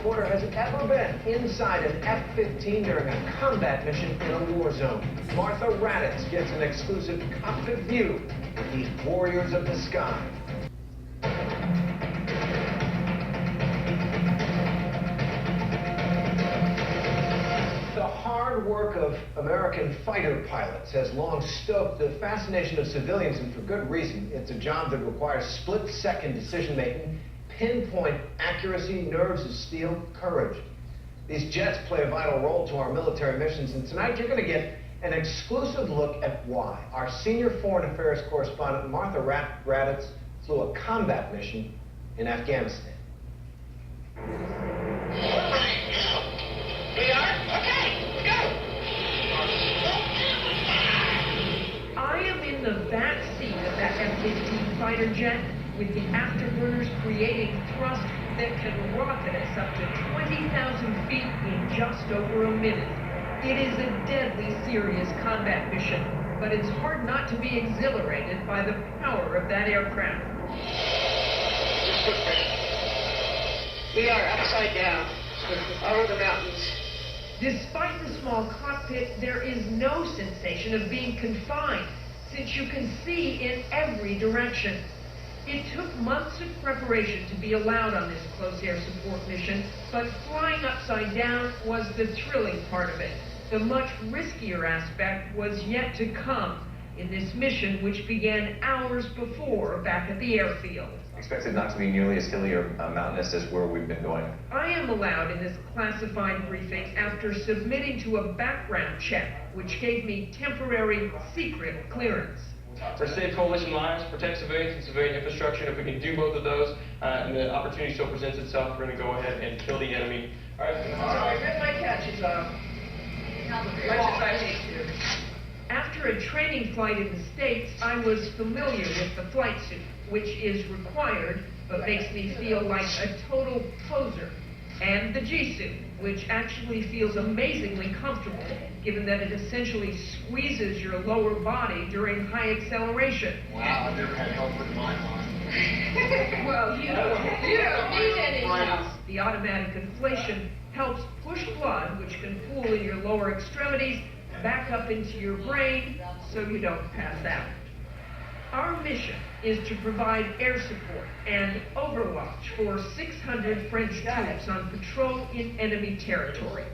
reporter has ever been inside an F-15 during a combat mission in a war zone. Martha Raddatz gets an exclusive cockpit view of these warriors of the sky. The hard work of American fighter pilots has long stoked the fascination of civilians, and for good reason. It's a job that requires split-second decision-making, pinpoint accuracy, nerves of steel, courage. These jets play a vital role to our military missions, and tonight you're going to get an exclusive look at why. Our senior foreign affairs correspondent, Martha Raddatz, flew a combat mission in Afghanistan. We are? Okay, go! I am in the back seat of that F-15 fighter jet with the afterburners creating thrust that can rocket us up to 20,000 feet in just over a minute. It is a deadly serious combat mission, but it's hard not to be exhilarated by the power of that aircraft. We are upside down over the mountains. Despite the small cockpit, there is no sensation of being confined, since you can see in every direction. It took months of preparation to be allowed on this close air support mission, but flying upside down was the thrilling part of it. The much riskier aspect was yet to come in this mission, which began hours before back at the airfield. Expected not to be nearly as hilly or mountainous as where we've been going. I am allowed in this classified briefing after submitting to a background check, which gave me temporary secret clearance. For save coalition lives, protect civilians and civilian infrastructure, and if we can do both of those, and the opportunity still presents itself, we're going to go ahead and kill the enemy. All right. So I ripped my catches off, much as I hate to. After a training flight in the States, I was familiar with the flight suit, which is required, but makes me feel like a total poser, and the G-suit, which actually feels amazingly comfortable, given that it essentially squeezes your lower body during high acceleration. Wow, I've never had help with mine on. Well, you don't need any help. The automatic inflation helps push blood, which can pool in your lower extremities, back up into your brain, so you don't pass out. Our mission is to provide air support and overwatch for 600 French troops on patrol in enemy territory.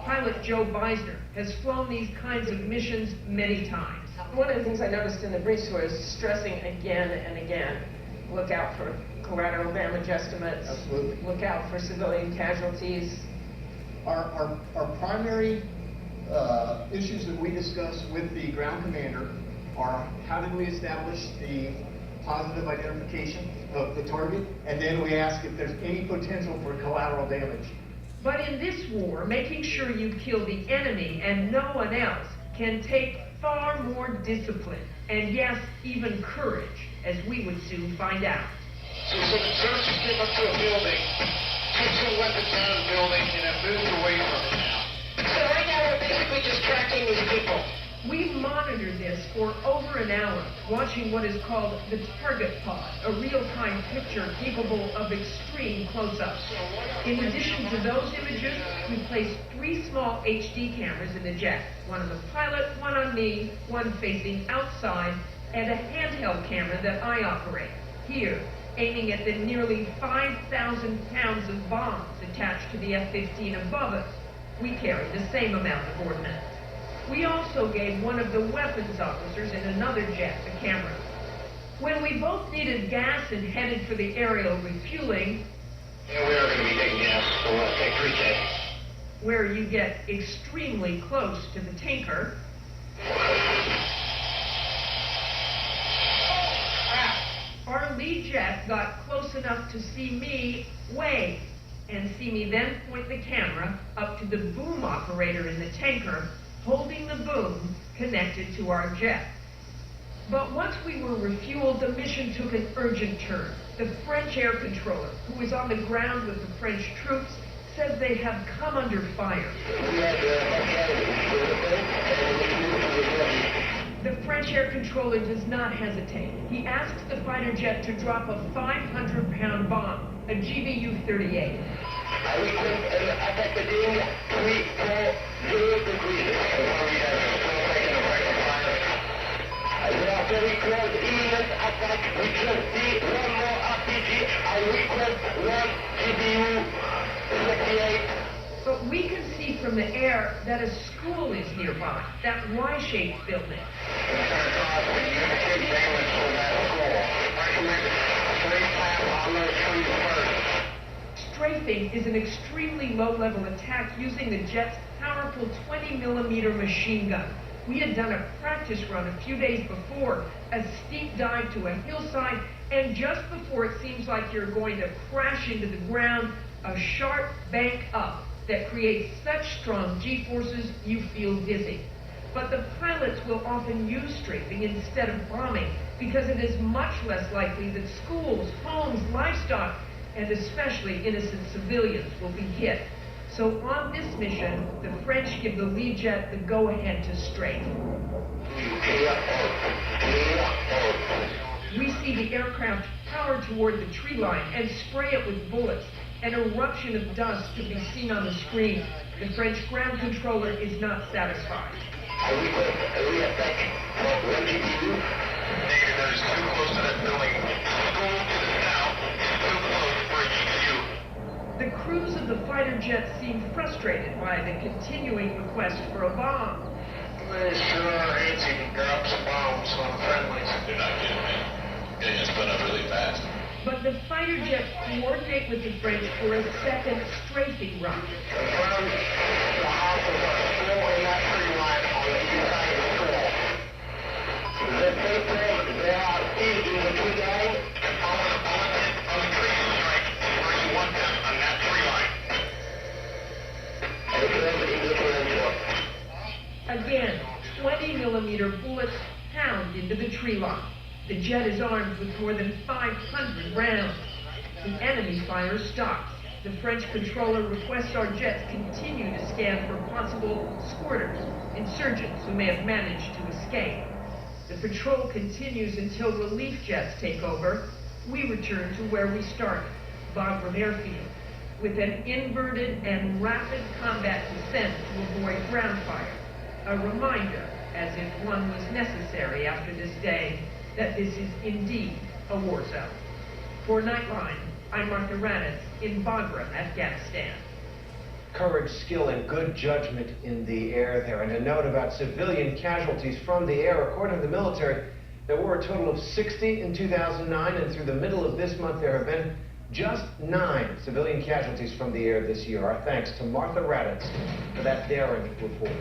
Pilot Joe Beisner has flown these kinds of missions many times. One of the things I noticed in the briefs was stressing again and again, look out for collateral damage estimates. Absolutely. Look out for civilian casualties. Our primary issues that we discuss with the ground commander are how did we establish the positive identification of the target, and then we ask if there's any potential for collateral damage. But in this war, making sure you kill the enemy and no one else can take far more discipline, and yes, even courage, as we would soon find out. So the search came up to a building, took some weapons out of the building, and have moved away from it now. So right now we're basically just tracking these people. We monitored this for over an hour, watching what is called the target pod, a real-time picture capable of extreme close-ups. In addition to those images, we placed 3 small HD cameras in the jet, one on the pilot, one on me, one facing outside, and a handheld camera that I operate, here, aiming at the nearly 5,000 pounds of bombs attached to the F-15 above us. We carry the same amount of ordnance. We also gave one of the weapons officers in another jet a camera. When we both needed gas and headed for the aerial refueling, Yeah, we are going to be taking gas, so we'll take pre-K. where you get extremely close to the tanker, our lead jet got close enough to see me wave, and see me then point the camera up to the boom operator in the tanker, holding the boom connected to our jet. But once we were refueled, the mission took an urgent turn. The French air controller, who is on the ground with the French troops, says they have come under fire. The French air controller does not hesitate. He asks the fighter jet to drop a 500-pound bomb, a GBU-38. I request an attack heading 340 degrees. They are very close, imminent attack. We just see one more RPG. I request one GBU 58. But we can see from the air that a school is nearby, that Y-shaped building. Strafing is an extremely low-level attack using the jet's powerful 20-millimeter machine gun. We had done a practice run a few days before, a steep dive to a hillside, and just before it seems like you're going to crash into the ground, a sharp bank up that creates such strong G-forces you feel dizzy. But the pilots will often use strafing instead of bombing because it is much less likely that schools, homes, livestock, and especially innocent civilians will be hit. So on this mission, the French give the Learjet the go-ahead to strafe. We see the aircraft power toward the tree line and spray it with bullets. An eruption of dust can be seen on the screen. The French ground controller is not satisfied. I request a re-attack for 1 GBU. Negative, that is too close to that building. School to the south is too close for a GBU. The crews of the fighter jets seem frustrated by the continuing request for a bomb. They sure are antsy to drop some bombs on the friendlies. You're not kidding me. It just went up really fast. But the fighter jets coordinate with the French for a second strafing run. Confirmed the houses are still in that tree line on the east side of the school. The people, they are still in the tree line. Follow the bulletin on the tree strike where you want them on that tree line. Again, 20-millimeter bullets pound into the tree line. The jet is armed with more than 500 rounds. The enemy fire stops. The French controller requests our jets continue to scan for possible squirters, insurgents who may have managed to escape. The patrol continues until relief jets take over. We return to where we started, Bagram Airfield, with an inverted and rapid combat descent to avoid ground fire. A reminder, as if one was necessary after this day, that this is indeed a war zone. For Nightline, I'm Martha Raddatz in Bagram, Afghanistan. Courage, skill, and good judgment in the air there. And a note about civilian casualties from the air. According to the military, there were a total of 60 in 2009, and through the middle of this month, there have been just 9 civilian casualties from the air this year. Our thanks to Martha Raddatz for that daring report.